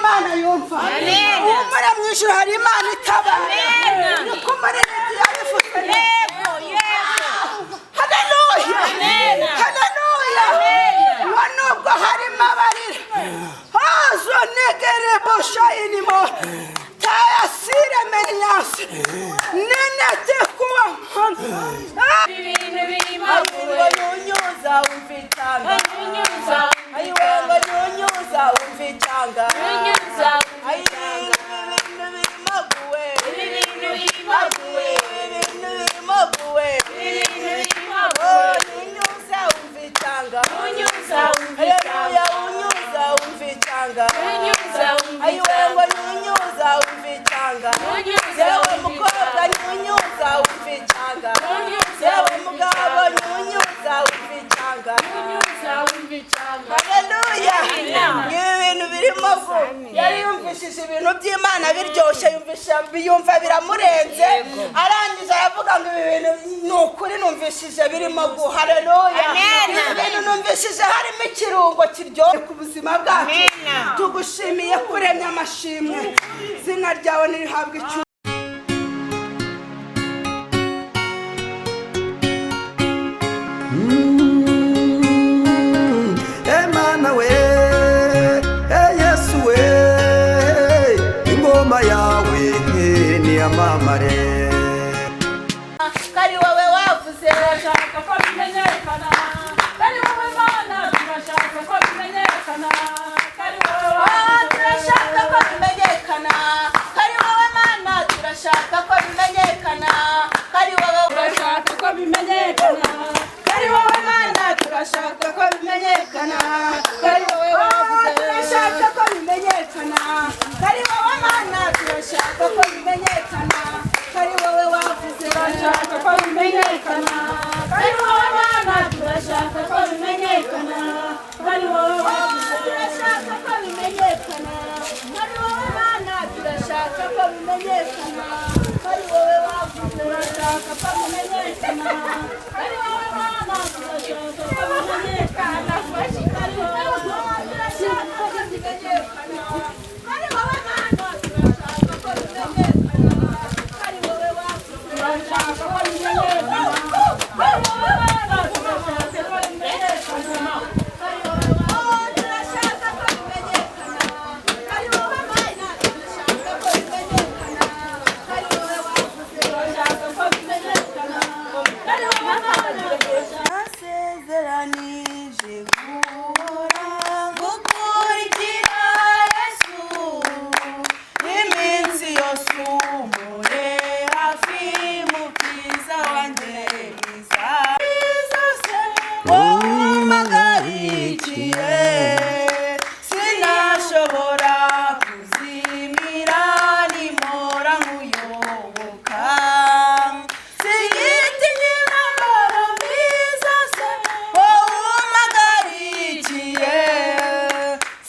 Imana yumva umure mu ijuru hari Imana itabara niko Umuririmbyi yabivuze haleluya haleluya wanubwo harimo abarira hazo negere boshayinimo tayasire meniyanse nenete kuwa ibintu birimo nyunyuza umvitanga ayiwe ngo nyunyuza umvitanga nyunyuza ibintu birimo guwe ibintu birimo guwe ibintu birimo guwe ibintu birimo guwe nyunyuza umvitanga nyunyuza haleluya unyuza umvitanga nyunyuza ayiwe ngo nyunyuza umvitanga yewe mukobwa nyunyuza umvitanga yewe mugabo nyunyuza umvitanga haleluya ibintu birimo vu yari yumvishije ibintu by'Imana biryoshye yumva biramurenze arangije aravuga ngo ibi bintu ni ukuri numvishije birimo gu haleluya ibintu numvishije harimo ikirungo kiryoshye ku buzima bwacu tugushimiye kuremya amashimwe izina ryawe nirihabwa icyo Emana we Yesu we ingoma yawe ni amamare kari wowe wavuze urashaka ko bimenyekana kari wowe Mana turashaka ko bimenyekana kari wowe turashaka ko bimenyekana kari wowe Mana turashaka ko bimenyekana kari wowe turashaka ko bimenyekana kari wowe Mana turashaka ko bimenyekana kari wowe wavuze turashaka ko bimenyekana kari wowe Mana turashaka ko bimenyekana kari wowe wavuze turashaka ko bimenyekana kari wowe Mana turashaka ko bimenyekana kari wowe wavuze turashaka ko bimenyekana kari wowe Mana turashaka ko bimenyekana kari wowe wavuze turashaka ko bimenyekana kari wowe Mana turashaka ko bimenyekana kari wowe turashaka ko bimenyekana kari wowe Mana turashaka ko bimenyekana kari wowe wavuze turashaka ko bimenyekana kari wowe Mana turashaka ko bimenyekana kari wowe wavuze turashaka ko bimenyekana kari wowe Mana turashaka ko bimenyekana kari wowe wavuze turashaka ko bimenyekana kari wowe Mana nasezeranije guhora gukurikira Yesu iminsi yose umure hafi mukiza wanjye mwiza zose umpagarikiye sinashobora kuzimira nimora nkuyoboka sigitinya intambara mbiza se umpagarikiye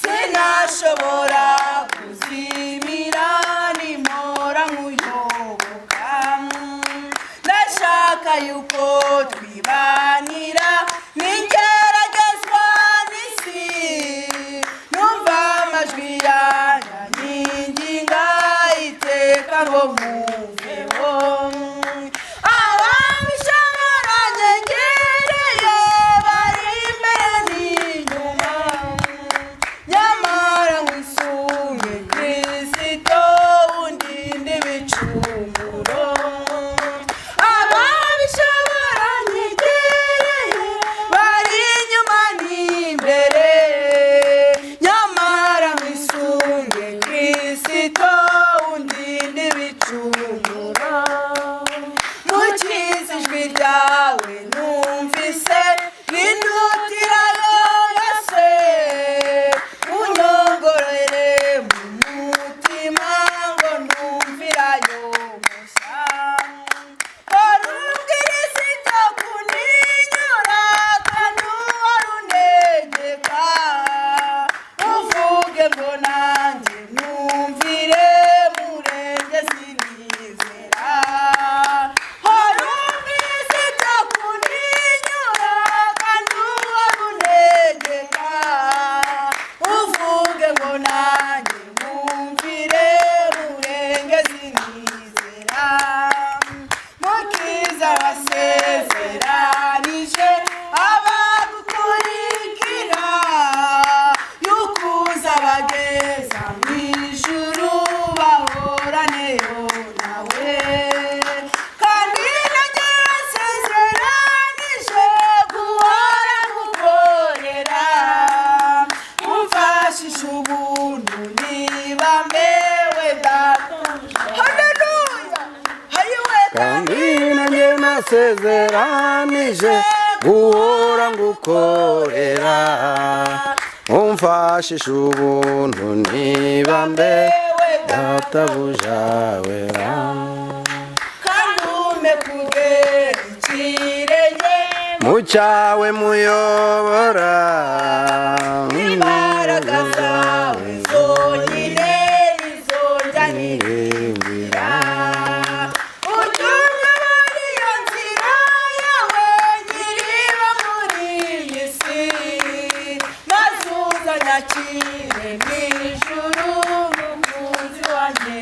sinashobora kuzimira nimora nkuyoboka ndashaka yuko twibanira n'ingeragezwa n'isi numva amajwi yanyinginga iteka ngo mwumveho ababisha baranyegereye bari imbere n'inyuma nyamara nkwisunge Kristo undinde ibicumuro ababisha baranyegereye bari inyuma n'imbere nyamara nkwisunge Kristo undinde ibicumuro wambewe databuja. Haleluya. Hayiwe kandi nanjye nasezeranije guhora ngukorera umfashisha ubuntu niba mbewe databuja wera kandi ume kugera ikirenge mu cyawe muyobora imbaraga zawe zonyine nizonjanirira utumwe muri iyo nzira yawe nyiriba muri iyi si maze uzanyakire mu ijuru mukunzi wanjye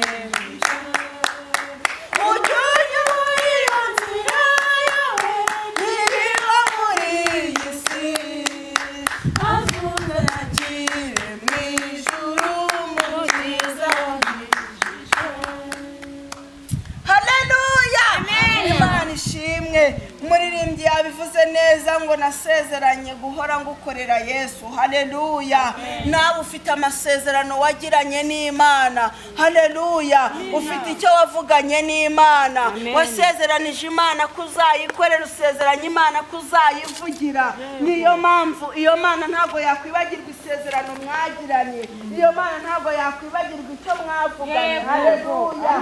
utumwe muri iyo nzira yawe nyiriba muri iyi si maze uzanyakire mu ijuru mukiza wanjye. Haleluya. Imana ishimwe. Umuririmbyi yabivuze neza ngo nasezeranye guhora ngukorera Yesu. Haleluya. Nawe ufite amasezerano wagiranye n'Imana. Haleluya. Ufite icyo wavuganye n'Imana. Wasezeranije Imana kuzayikorera, usezeranye Imana kuzayivugira. Niyo mpamvu iyo Mana ntago yakwibagirwa isezerano mwagiranye. Iyo Mana ntago yakwibagirwa icyo mwavuganye. Haleluya.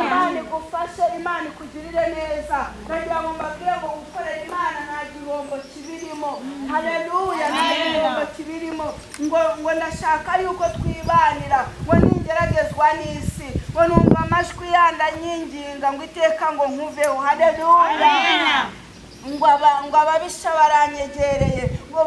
Imana igufashe, Imana ikugirire neza. Nagira ngo mbabwire ngo gukorera Imana nta gihombo kibirimo. Haleluya. Nta gihombo kibirimo. Ngo ndashaka yuko twibanira, ngo ningeragezwa n'isi, ngo numva amajwi yandanyinginga ngo iteka ngo nkuveho. Haleluya. Ngo ababisha baranyegereye, ngo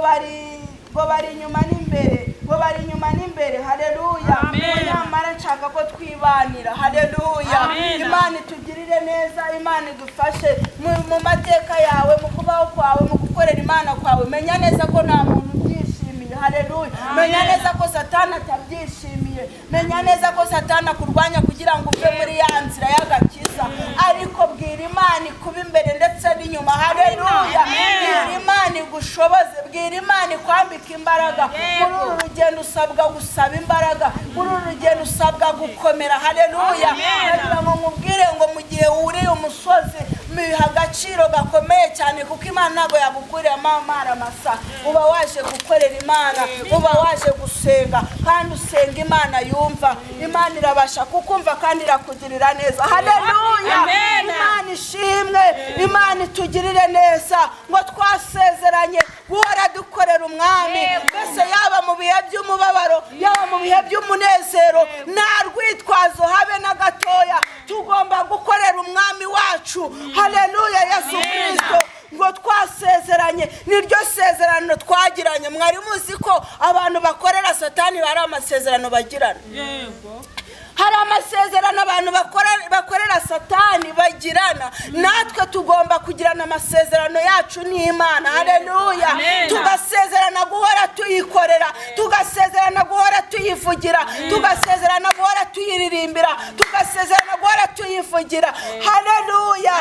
bari inyuma n'imbere, ngo bari inyuma n'imbere. Haleluya. Nyamara nshaka ko twibanira. Haleluya. Imana itugirire neza, Imana idufashe mu mateka yawe, mu kubaho kwawe, mu gukorera Imana kwawe. Menya neza ko nta muntu ubyishimiye. Haleluya. Menya neza ko Satani atabyishimiye. Menya neza ko Satani akurwanya kugira ngo uve muri ya nzira y'agakiza, ariko bwira Imana ikuba imbere ndetse n'inyuma. Haleluya. Bwira Imana igushoboze, bwira Imana ikwambika imbaraga. Muri uru rugendo usabwa gusaba imbaraga, muri uru rugendo usabwa gukomera. Haleluya. Nagira ngo nkubwire ngo mu gihe wuriye umusozi biha agaciro gakomeye cyane, kuko Imana ntabwo yagukuriye amamara masa. Uba waje gukorera Imana, uba waje gusenga, kandi usenga Imana yumva. Imana irabasha kukumva kandi irakugirira neza. Haleluya. Imana ishimwe, Imana itugirire neza. Ngo twasezeranye guhora dukorera Umwami, mbese yaba mu bihe by'umubabaro, yaba mu bihe by'umunezero, nta rwitwazo habe na gatoya. Tugomba gukorera Umwami wacu. Haleluya. Yesu Kristo. Ngo twasezeranye, niryo sezerano twagiranye. Mwari muzi ko abantu bakorera Satani bari amasezerano bagirana? Yego. Hari amasezerano abantu bakorera Satani bagirana. Natwe tugomba kugirana amasezerano yacu n'Imana. Haleluya. Tugasezerana guhora tuyikorera, tugasezerana guhora tuyivugira, tugasezerana guhora tuyiririmbira, tugasezerana guhora tuyivugira. Haleluya.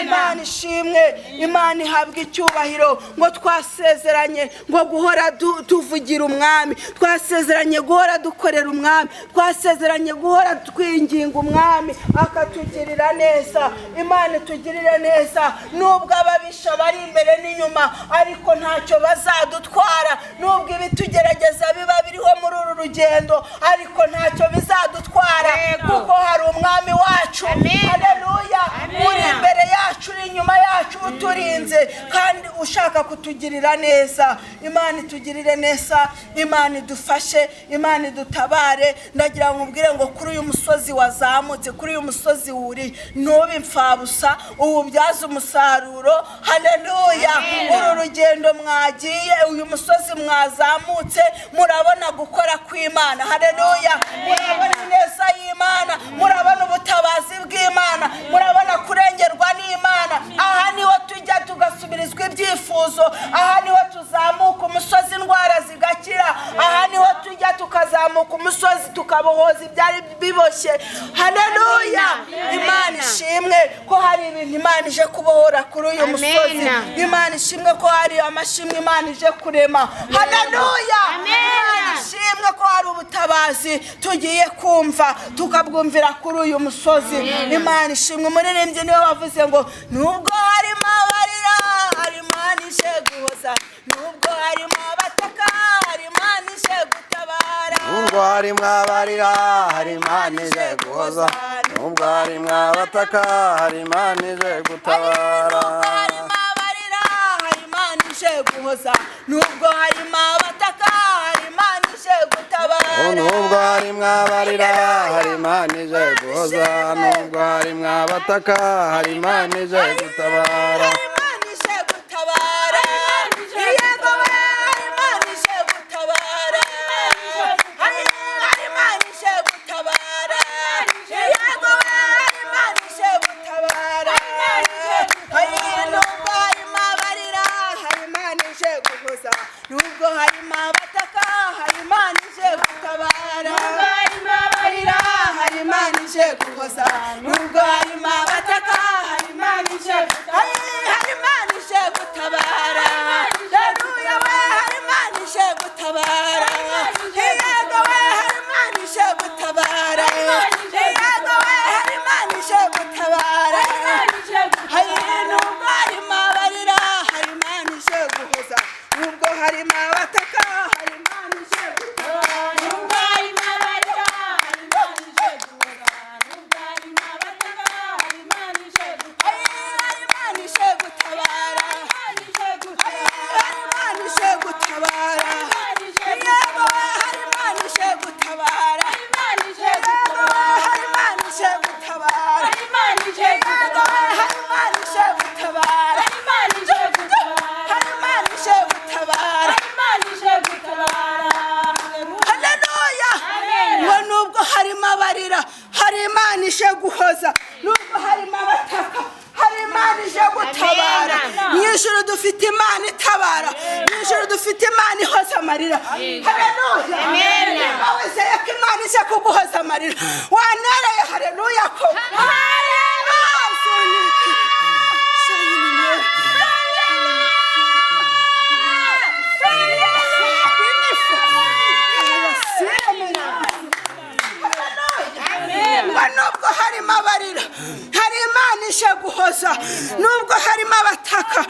Imana ishimwe, Imana ihabwa icyubahiro. Ngo twasezeranye ngo guhora tuvugira Umwami, twasezeranye guhora dukorera Umwami, twasezeranye guhora twinginga Umwami akatugirira neza. Imana itugirire neza. Nubwo ababisha bari imbere n'inyuma, ariko ntacyo bazadutwara. Nubwo ibitugerageza biba biriho muri uru rugendo, ariko ntacyo bizadutwara, kuko hari Umwami wacu. Haleluya. Uri imbere yacu, uri inyuma yacu, uturinze kandi ushaka kutugirira neza. Imana itugirire neza, Imana idufashe, Imana idutabare. Ndagira ngo ubwire ngo kuri uyu musozi wazamutse, kuri uyu musozi wuri, ntube impfabusa, uwubyaze umusaruro. Haleluya. Uru rugendo mwagiye, uyu musozi mwazamutse, murabona gukora kw'Imana. Haleluya. Murabona ineza y'Imana, murabona ubutabazi bw'Imana, murabona kurengerwa n'Imana. Aha niho tujya tugasubirizwa ibyifuzo, aha niho tuzamuka umusozi indwara zigakira, aha niho tujya tukazamuka umusozi tukabohora kubohoza ibyari biboshye. Haleluya. Imana ishimwe ko hari ibintu Imana ije kubohora kuri uyu musozi. Imana ishimwe ko hari amashimwe Imana ije kurema. Haleluya. Imana ishimwe ko hari ubutabazi tugiye kumva tukabwumvira kuri uyu musozi. Imana ishimwe. Umuririmbyi niwe wavuze ngo nubwo harimo abarira hari Imana ije guhoza, nubwo harimo abataka hari Imana ije gutabara, nubwo harimo abarira hari Imana ije guhoza, nubwo harimo abataka hari Imana ije gutabara, nubwo harimo abarira hari Imana ije guhoza, nubwo harimo abataka hari Imana ije gutabara, nubwo harimo abarira hari Imana ije guhoza, nubwo harimo abataka hari Imana ije gutabara, Imana ije gutabara, yego Imana ije gutabara, Imana ije gutabara, yego Imana ije gutabara, nubwo harimo abarira hari Imana ije guhoza, nubwo harimo abataka hari Imana ije gutabara, nubwo harimo abarira hari Imana ije guhoza, nubwo harimo abataka hari Imana ije hari Imana ije gutabara. Haleluya we hari Imana ije gutabara, yego we hari Imana ije gutabara, yego we hari Imana ije gutabara, nubwo harimo abarira hari Imana ije guhoza, nubwo harimo abataka hari Imana ije gutabara, nubwo harimo abarira hari Imana ije guhoza, nubwo harimo abataka hari Imana ije gutabara, hari Imana ije gutabara, hari Imana ije gutabara, yego hari Imana ije gutabara, yego hari Imana ije gutabara, yego hari Imana ije gutabara, hari Imana ije gutabara. Haleluya. Ngo nubwo harimo abarira hari Imana ije guhoza, nubwo harimo abataka hari Imana ije gutabara. Mu ijuru dufite Imana itabara, mu ijuru dufite Imana ihoza amarira. Haleluya. Niba wizeye ko Imana ije kuguhoza amarira wanereye haleluya ko nubwo harimo abarira hari Imana ije guhoza, nubwo harimo abataka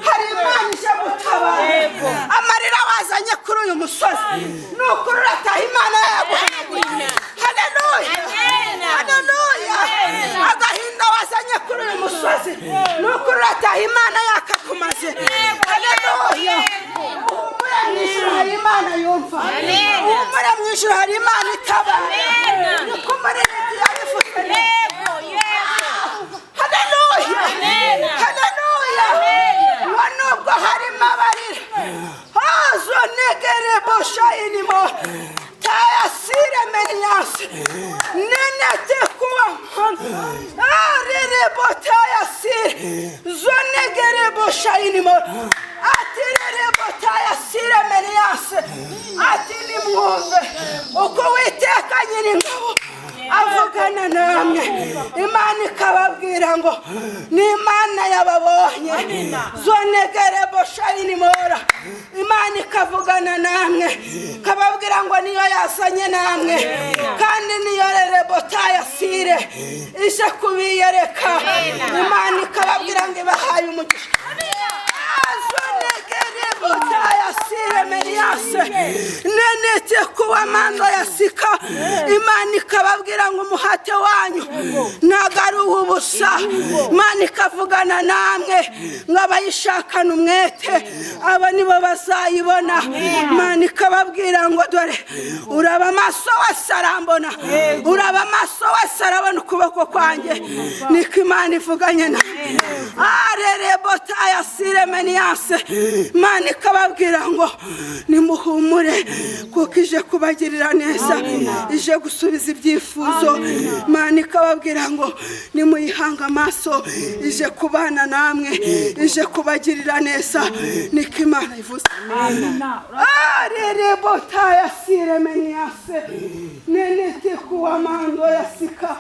hari Imana ije gutabara. Amarira wazanye kuri uyu musozi nukuri urataha Imana yaguhanaguye. Haleluya. Haleluya. Agahinda wazanye kuri uyu musozi nukuri urataha Imana yakakumaze. Haleluya. Uhumure mu ijuru hari Imana yumva, uhumure mu ijuru hari Imana itabara. Niko umuririmbyi yabivuze. Haleluya. Haleluya. Nubwo harimo abarira hazo negere boshayinimo tayasire meniyanse nenete kuwa arere botayasire zonegere boshayinimo atirere botayasire meniyanse ati nimwumve uko Uwiteka Nyiringabo avugana namwe. Imana ikababwira ngo ni Imana yababonye zonegere boshayinimora. Imana ikavugana namwe kababwira ngo niyo yazanye namwe kandi niyo rere botayasire ije kubiyereka. Imana ikababwira ngo ibahaye umugisha. Zonegere botayasire meriyanse nenete kuwa mando yasika. Imana ikababwira ngo umuhate wanyu ntago ari ubusa. Imana ikavugana namwe ngo abayishakana umwete aba nibo bazayibona. Imana ikababwira ngo dore uraba amaso wese arambona, uraba amaso wese arabona ukuboko kwanjye. Niko Imana ivuganye na arere botayasire meniyanse. Imana ikababwira ngo nimuhumure kuko ije kubagirira neza, ije gusubiza ibyifuzo. Imana ikababwira ngo nimuyihanga amaso, ije kubana namwe, ije kubagirira neza, niko Imana ivuze. Rere botaya sire meniase nenete kuwa mando yasika.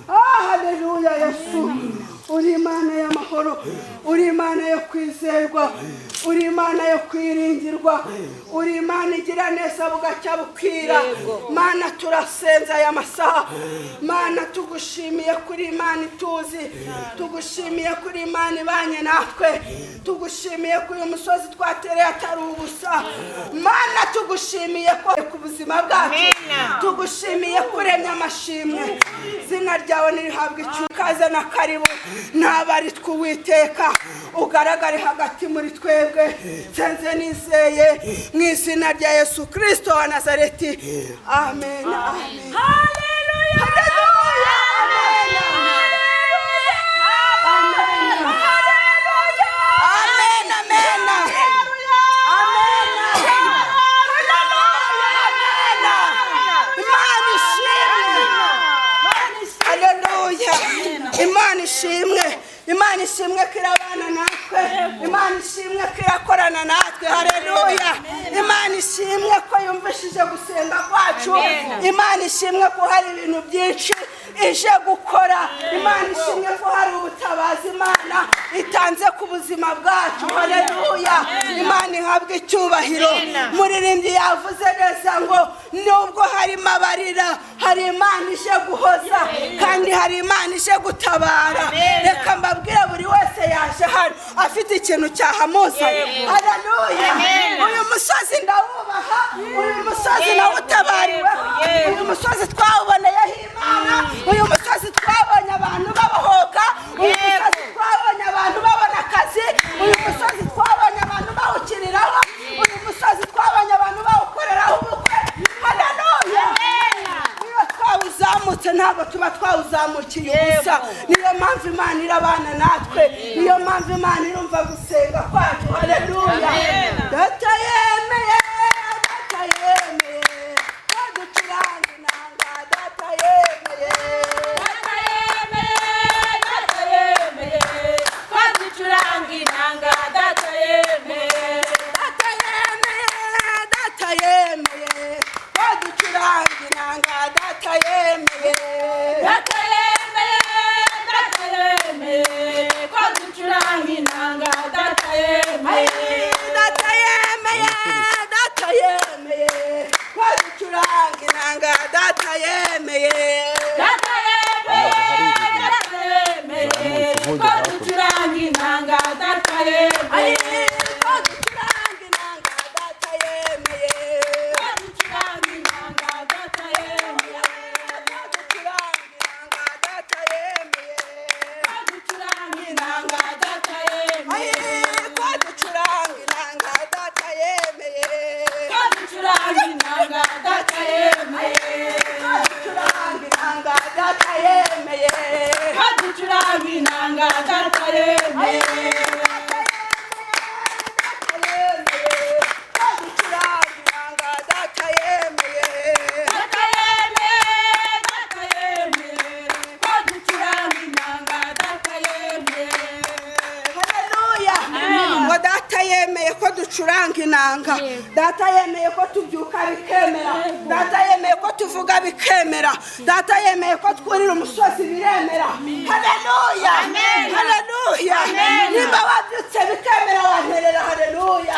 Haleluya Yesu, uri Imana y'amahoro, uri Imana yo kwizerwa, uri Imana yo kwiringirwa, uri Imana igira neza bugacya bukira. Mana turasenza aya masaha, Mana tugushimiye kuri Imana ituzi, tugushimiye kuri Imana ibanye natwe, tugushimiye kuri uyu musozi twatereye atari ubusa. Mana tugushimiye ko ku buzima bwacu, tugushimiye kuremya amashimwe. Izina ryawe nirihabwa icyukaze na karibu, ntabari tw'Uwiteka ugaragare hagati muri twebwe. Senze nizeye mu izina rya Yesu Kristo wa Nazareti, amen, amen. Haleluya, haleluya, amen, amen, amen, Imana ishimwe, Imana ishimwe kirabana natwe, Imana ishimwe kirakorana natwe. Haleluya, Imana ishimwe ko yumvishije gusenga kwacu, Imana ishimwe ko hari ibintu byinshi ije gukora, Imana ishimwe ko hari ubutabazi Imana itanze ku buzima bwacu. Haleluya, Imana ihabwe icyubahiro. Muririmbyi yavuze neza ngo nubwo harimo abarira, hari Imana ije guhoza kandi hari Imana ije gutabara. Reka mbabwire buri wese yaje hano afite ikintu cyahamuza. Haleluya, uyu musozi ndawubaha, uyu musozi nawutabariweho, uyu musozi twawuboneyeho Imana, uyu musozi twabonye abantu babohoka, uyu musozi twabonye abantu babona akazi, uyu musozi twabonye abantu bawukiriraho, uyu musozi twabonye abantu bawukoreraho ubukwe. Haleluya, iyo twawuzamutse ntabwo tuba twawuzamukiye ubusa. Niyo mpamvu Imana irabana natwe, niyo mpamvu Imana irumva gusenga kwacu. Haleluya, data yemeye, data yemeye, ducuranga inanga, data yemeye, data yemeye, data yemeye, ducuranga inanga, data yemeye, data yemeye, data yemeye, ducuranga inanga, data yemeye, data yemeye, data yemeye, ducuranga inanga, data yemeye, data yemeye, data yemeye, ducuranga inanga, data yemeye, data yemeye, data yemeye, ducuranga inanga, data yemeye, ducuranga inanga, data yemeye, ducuranga inanga, data yemeye, ducuranga inanga, data yemeye, ducuranga inanga, data yemeye, ducuranga inanga, data yemeye, ducuranga inanga, data yemeye, ducuranga inanga, data yemeye, ducuranga inanga. Data yemeye ko tubyuka bikemera, data yemeye ko tuvuga bikemera, data yemeye ko twurira umusozi biremera. Haleluya, haleluya, nimba wabyutse bikemera wanterera. Haleluya,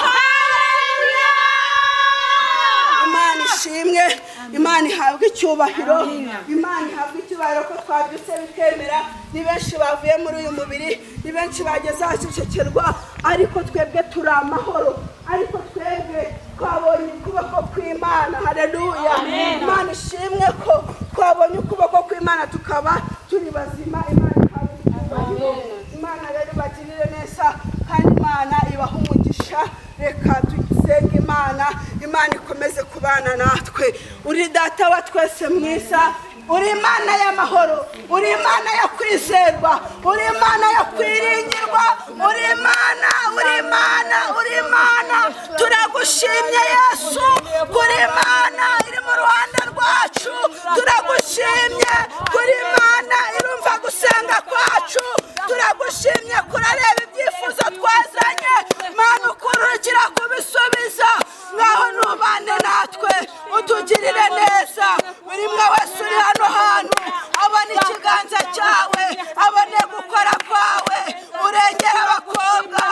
Imana ishimwe, Imana ihabwe icyubahiro, Imana ihabwe icyubahiro ko twabyutse bikemera. Ni benshi bavuye muri uyu mubiri, ni benshi bageze ahacecekerwa, ariko twebwe turi amahoro, ariko twebwe twabonye ukuboko kw'Imana. Haleluya, Imana ishimwe ko twabonye ukuboko kw'Imana tukaba turi bazima. Imana ihabwe icyubahiro, Imana rero bagirire neza kandi Imana ibaha umugisha. Reka dusenge Imana, Imana ikomeze kuba kubana natwe. Uri data wa twese mwiza, uri Imana y'amahoro, uri Imana yo kwizerwa, uri Imana yo kwiringirwa, uri Imana, uri Imana, uri Imana. Turagushimye Yesu, kuri Imana iri mu ruhande rwacu. Turagushimye kuri Imana irumva gusenga kwacu. Turagushimye kurareba ibyifuzo twazanye, Mana ukurukira kubisubiza. Ngaho nubane natwe, utugirire neza. Buri mwe wese uri hano hantu abone ikiganza cyawe, abone gukora kwawe. Urengera abakobwa,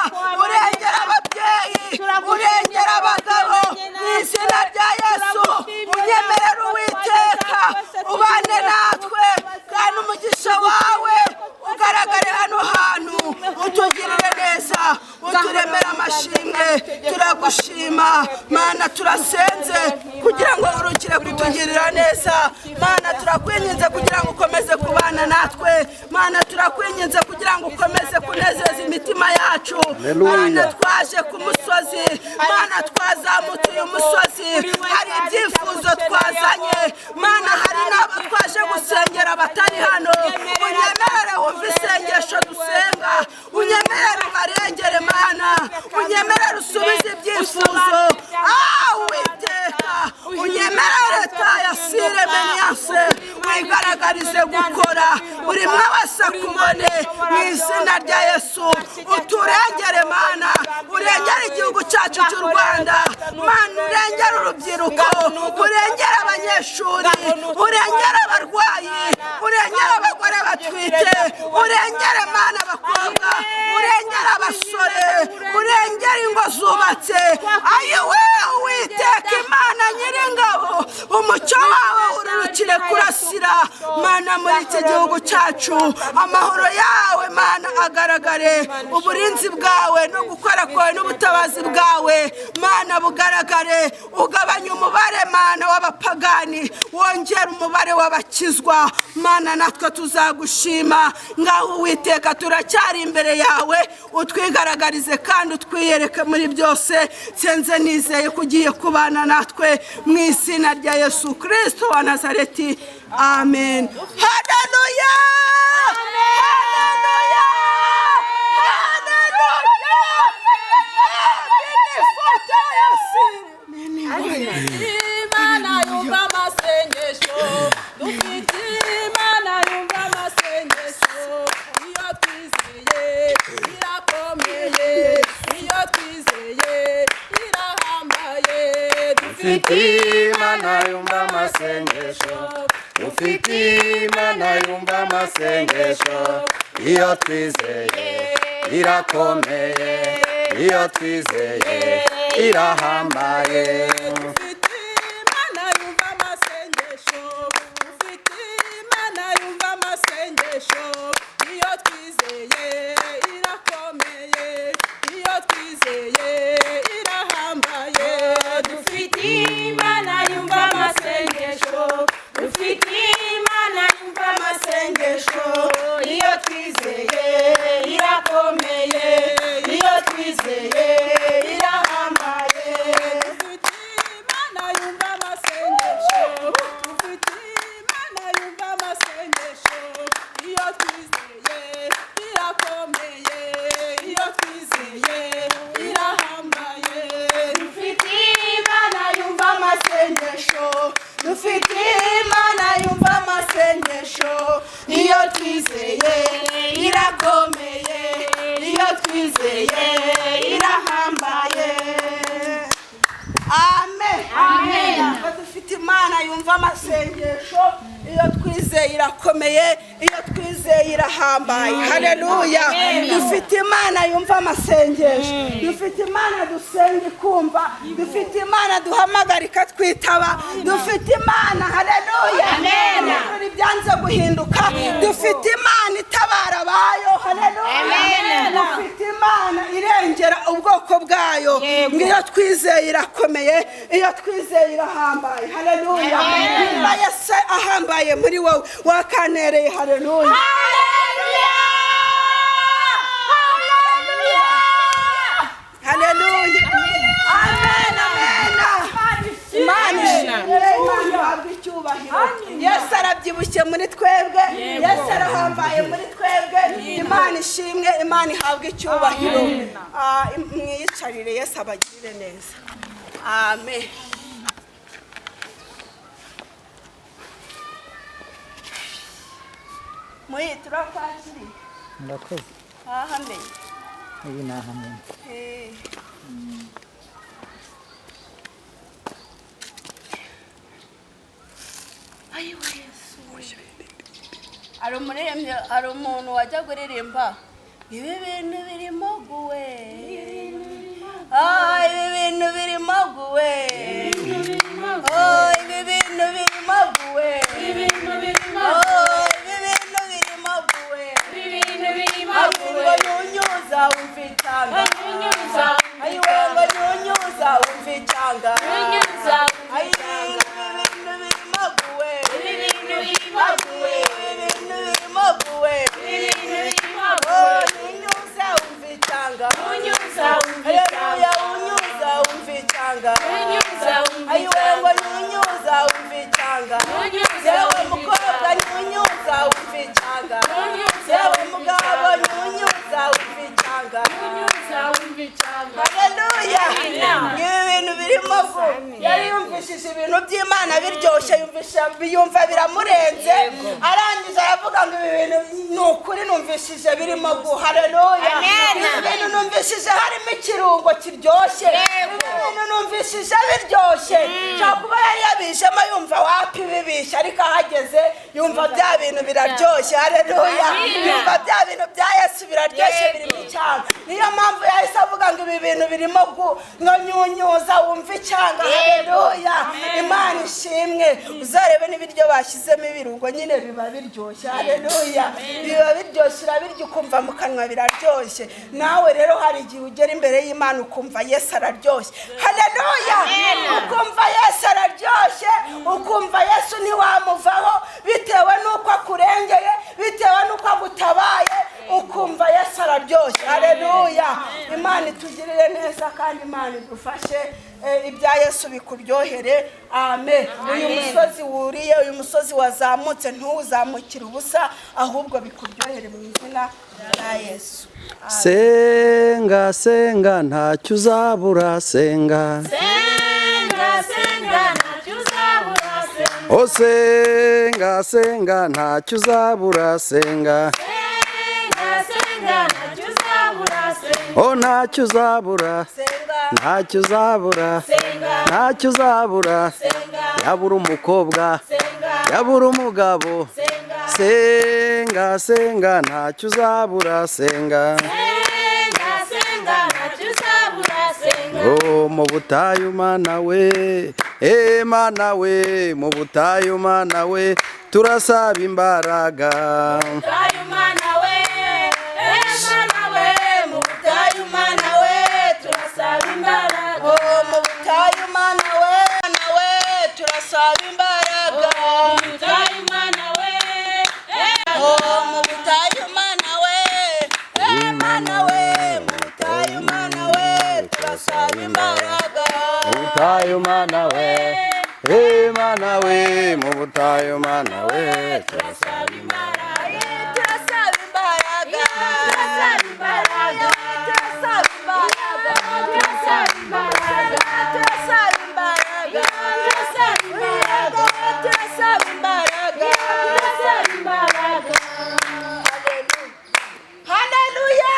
urengera ababyeyi, urengera abagabo. Mu izina rya Yesu unyemerere Uwiteka ubane natwe, kandi umugisha wawe ugaragare hano hantu. Utugirire neza, uturemere amashimwe. Turagushima Mana, turasenze kugira ngo urukire kutugirira neza. Mana turakwinginze kugira ngo ukomeze kubana natwe. Mana turakwinginze kugira ngo ukomeze kunezeza imitima yacu. Mana twaje ku musozi, Mana twazamutse uyu musozi, hari ibyifuzo twazanye. Mana hari n'abo twaje gusengera batari hano. Unyemerere wumve isengesho dusenga, unyemerere ubarengere Mana, unyemerere usubize ibyifuzo. Uwiteka unyemerere tayasire menyanse, wigaragarize gukora. Buri mwe wese akubone mu izina rya Yesu. Uturengere Mana, urengere igihugu cyacu cy'u Rwanda. Mana urengere urubyiruko, urengere abanyeshuri, urengere abarwayi, urengere abagore batwite, urengere Mana abakobwa, urengere abasore, urengere ingo zubatse. Ayiwe Uwiteka Imana Nyiringabo, umucyo wawe urukire kurasira Mana muri iki gihugu cyacu. Amahoro yawe Mana agaragare, uburinzi bwawe no gukora kwawe n'ubutabazi bwawe Mana bugaragare. Ugabanya umubare Mana w'abapagani, wongera umubare w'abakizwa. Mana natwe tuzagushima. Ngaho Uwiteka turacyari imbere yawe, utwigaragarize kandi utwiyereke muri byose. Senze nizeye kugiye kubana natwe mu izina rya Yesu Kristo wa Nazareti. Amen. Haleluya! Haleluya! Haleluya! Imana yumva amasengesho, dufite Imana yumva amasengesho. Iyo twizeye irakomeye, iyo twizeye irahambaye. Dufite Imana yumva amasengesho, dufite Imana yumva amasengesho. Iyo twizeye irakomeye, iyo twizeye irahambaye. Dufite Imana yumva amasengesho, dufite Imana yumva amasengesho. Iyo twizeye irakomeye, iyo twizeye irahambaye. Dufite Imana yumva amasengesho, dufite Imana yumva amasengesho. Iyo twizeye irakomeye, iyo twizeye irahambaye. Dufite Imana yumva amasengesho, dufite Imana yumva amasengesho. Iyo twizeye irakomeye, iyo twizeye irahambaye. Dufite Imana yumva amasengesho, dufite Imana yumva amasengesho. Iyo twizeye irakomeye, iyo twizeye irahambaye. Amen. Amen. Dufite Imana yumva amasengesho, iyo twizeye irakomeye, iyo twizeye irahambaye. Haleluya! Dufite Imana yumva amasengesho, dufite Imana dusenga ikumva, dufite Imana duhamagara ikatwitaba, dufite Imana haleluya ibintu byanze guhinduka, dufite Imana itabara abayo. Haleluya! Dufite Imana irengera ubwoko bwayo. Ngiyo twizeye irakomeye, iyo twizeye irahambaye. Haleluya! Niba Yesu ahambaye muri wowe wakanereye. Haleluya! Haleluya! Amen, amen. Imana icyubahiro. Yesu arabyibushye muri twebwe, Yesu arahambaye muri twebwe. Imana ishimwe, Imana ihabwe icyubahiro. Mwiyicarire, Yesu abagirire neza. Amen. Muyi turakwakiri. Murakoze. Ahame. Iyi ni ahame. Ayiwe Yesu. Ari umuntu wajya kuririmba ibi bintu birimo guwe. Ibi bintu birimo guwe. Ibi bintu birimo guwe. Ibi bintu birimo guwe. Ngo nyunyuza umfitanga. Ayiwe ngo nyunyuza umfitanga. Ibi bintu birimo guwe. Ibi bintu birimo guwe. Nyunyuza umfitanga. Haleluya, unyuza umfitanga. Ayiwe ngo nyunyuza umfitanga. Yewe mukobwa nyunyuza umfitanga. Yewe mugabo nyunyuza umfitanga. Haleluya. Ibi bintu birimo go. Yari yumvishije ibintu by'Imana biryoshye, yumva biramurenze. Arangiza aravuga ngo ibi bintu ni ukuri numvishije birimo go. Haleluya. Ibintu numvishije harimo ikirungo kiryoshye. Ibintu numvishije biryoshye. Cyakuba yari yabijemo yumva wapi bibisha, ariko ahageze yumva bya bintu biraryoshye. Haleluya. Yumva bya bintu bya Yesu biraryoshye birimo icyanga. Niyo mpamvu yahise avuga ngo ibi bintu birimo ngo nyunyuza wumva icyanga. Haleluya. Imana ishimwe. Uzarebe n'ibiryo bashyizemo ibirungo nyine biba biryoshye. Haleluya. Biba biryoshye, urabirya ukumva mu kanwa biraryoshye. Nawe rero hari igihe ugera imbere y'Imana ukumva Yesu araryoshye. Haleluya. Ukumva Yesu araryoshye, ukumva Yesu ntiwamuvaho bitewe n'uko akurengeye, bitewe n'uko agutabaye, ukumva Yesu araryoshye. Haleluya. Imana itugirire neza kandi Imana idufashe ibya Yesu bikuryohere. Amen. Uyu musozi wuriye, uyu musozi wazamutse ntuzamukire ubusa, ahubwo bikuryohere mu izina rya Yesu. Senga senga ntacyo uzabura, senga. O senga senga ntacyo uzabura, senga. O ntacyo uzabura, ntacyo uzabura, ntacyo uzabura. Yabura umukobwa, yabura umugabo. Senga senga ntacyo uzabura, senga. Oh, mu butayu Mana we, Mana we, mu butayu Mana we, turasaba imbaraga. Mubutayu Mana we, Mana we, mubutayu Mana we, turasaba imbaraga. Turasaba imbaraga. Turasaba imbaraga. Turasaba imbaraga. Turasaba imbaraga. Turasaba imbaraga. Turasaba imbaraga. Turasaba imbaraga. Turasaba imbaraga. Haleluya.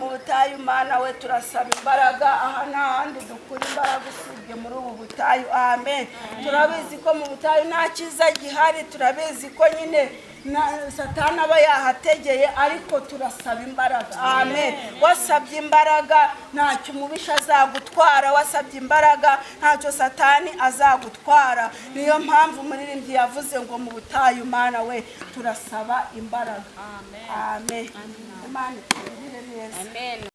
Mu butayu Mana we turasaba imbaraga. Aha n'ahandi dukura imbaraga usibye muri ubu butayu. Amen. Turabizi ko mu butayu nta cyiza gihari, turabizi ko nyine Satani aba yahategeye, ariko turasaba imbaraga. Amen. Wasabye imbaraga ntacyo umubisha azagutwara, wasabye imbaraga ntacyo Satani azagutwara. Niyo mpamvu umuririmbyi yavuze ngo mu butayu Mana we turasaba imbaraga. Amen. Imana itugirire neza. Amen.